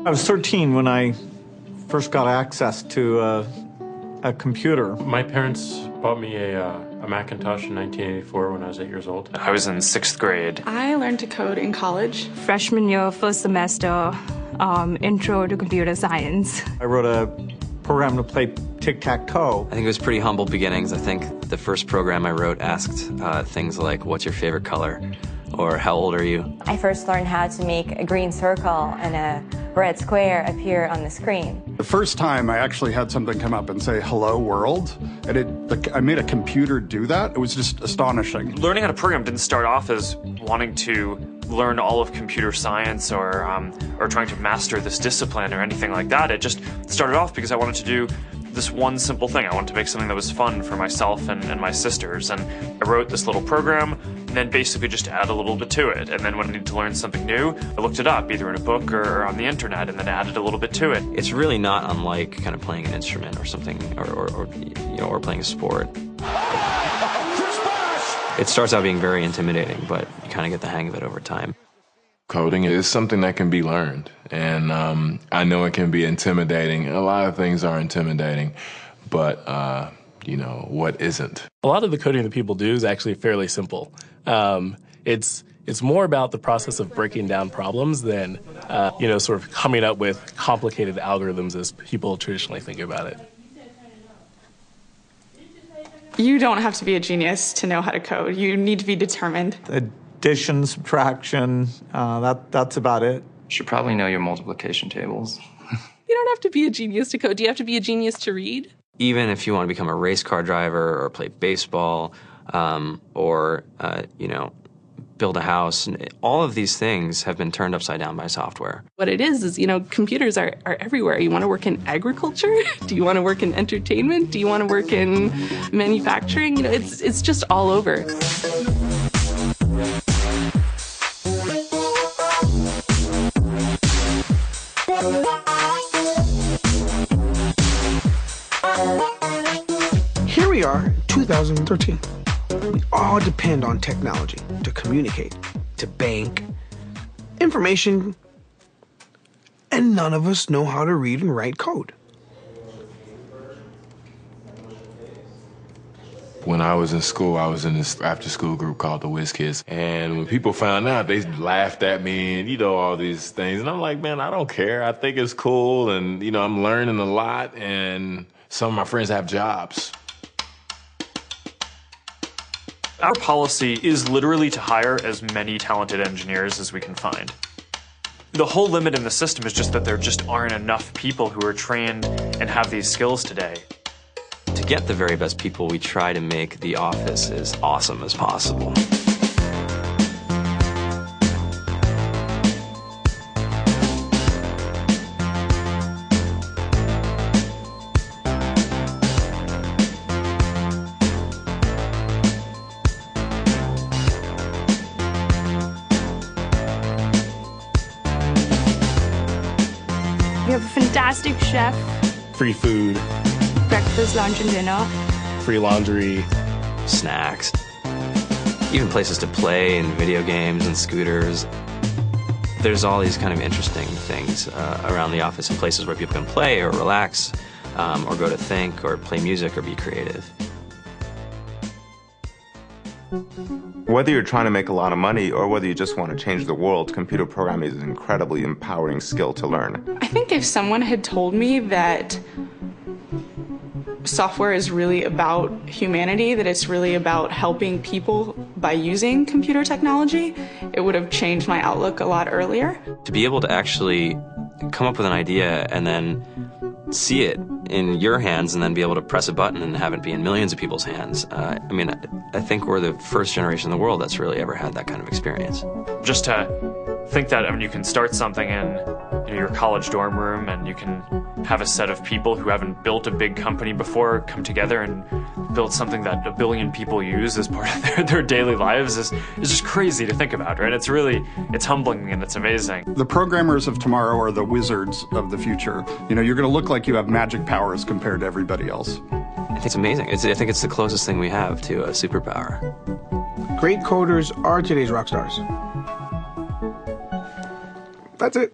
I was 13 when I first got access to a computer. My parents bought me a Macintosh in 1984 when I was 8 years old. I was in 6th grade. I learned to code in college. Freshman year, first semester, intro to computer science. I wrote a program to play tic-tac-toe. I think it was pretty humble beginnings. I think the first program I wrote asked things like, what's your favorite color? Or how old are you? I first learned how to make a green circle and a red square appear on the screen. The first time I actually had something come up and say, hello world, and I made a computer do that. It was just astonishing. Learning how to program didn't start off as wanting to learn all of computer science or trying to master this discipline or anything like that. It just started off because I wanted to do this one simple thing. I wanted to make something that was fun for myself and my sisters. And I wrote this little program and then basically just add a little bit to it. And then when I needed to learn something new, I looked it up either in a book or on the internet and then added a little bit to it. It's really not unlike kind of playing an instrument or something or playing a sport. It starts out being very intimidating, but you kind of get the hang of it over time. Coding is something that can be learned, and I know it can be intimidating. A lot of things are intimidating, but what isn't? A lot of the coding that people do is actually fairly simple. It's more about the process of breaking down problems than sort of coming up with complicated algorithms as people traditionally think about it. You don't have to be a genius to know how to code. You need to be determined. Addition, subtraction, that's about it. You should probably know your multiplication tables. You don't have to be a genius to code. Do you have to be a genius to read? Even if you want to become a race car driver or play baseball or build a house, all of these things have been turned upside down by software. What it is, computers are everywhere. You want to work in agriculture? Do you want to work in entertainment? Do you want to work in manufacturing? It's just all over. Here we are, 2013. We all depend on technology to communicate, to bank, information, and none of us know how to read and write code. When I was in school, I was in this after-school group called the Whiz Kids. And when people found out, they laughed at me and, all these things. And I'm like, man, I don't care. I think it's cool. And, I'm learning a lot. And some of my friends have jobs. Our policy is literally to hire as many talented engineers as we can find. The whole limit in the system is just that there just aren't enough people who are trained and have these skills today. To get the very best people, we try to make the office as awesome as possible. We have a fantastic chef. Free food. Breakfast, lunch, and dinner. Free laundry. Snacks. Even places to play and video games and scooters. There's all these kind of interesting things around the office and places where people can play or relax or go to think or play music or be creative. Whether you're trying to make a lot of money or whether you just want to change the world, computer programming is an incredibly empowering skill to learn. I think if someone had told me that software is really about humanity, that it's really about helping people by using computer technology, it would have changed my outlook a lot earlier. To be able to actually come up with an idea and then see it in your hands and then be able to press a button and have it be in millions of people's hands. I think we're the first generation in the world that's really ever had that kind of experience. Just to think that you can start something in your college dorm room and you can have a set of people who haven't built a big company before come together and build something that 1 billion people use as part of their daily lives is just crazy to think about, right? It's humbling and it's amazing. The programmers of tomorrow are the wizards of the future. You're going to look like you have magic powers compared to everybody else. I think it's amazing. I think it's the closest thing we have to a superpower. Great coders are today's rock stars. That's it.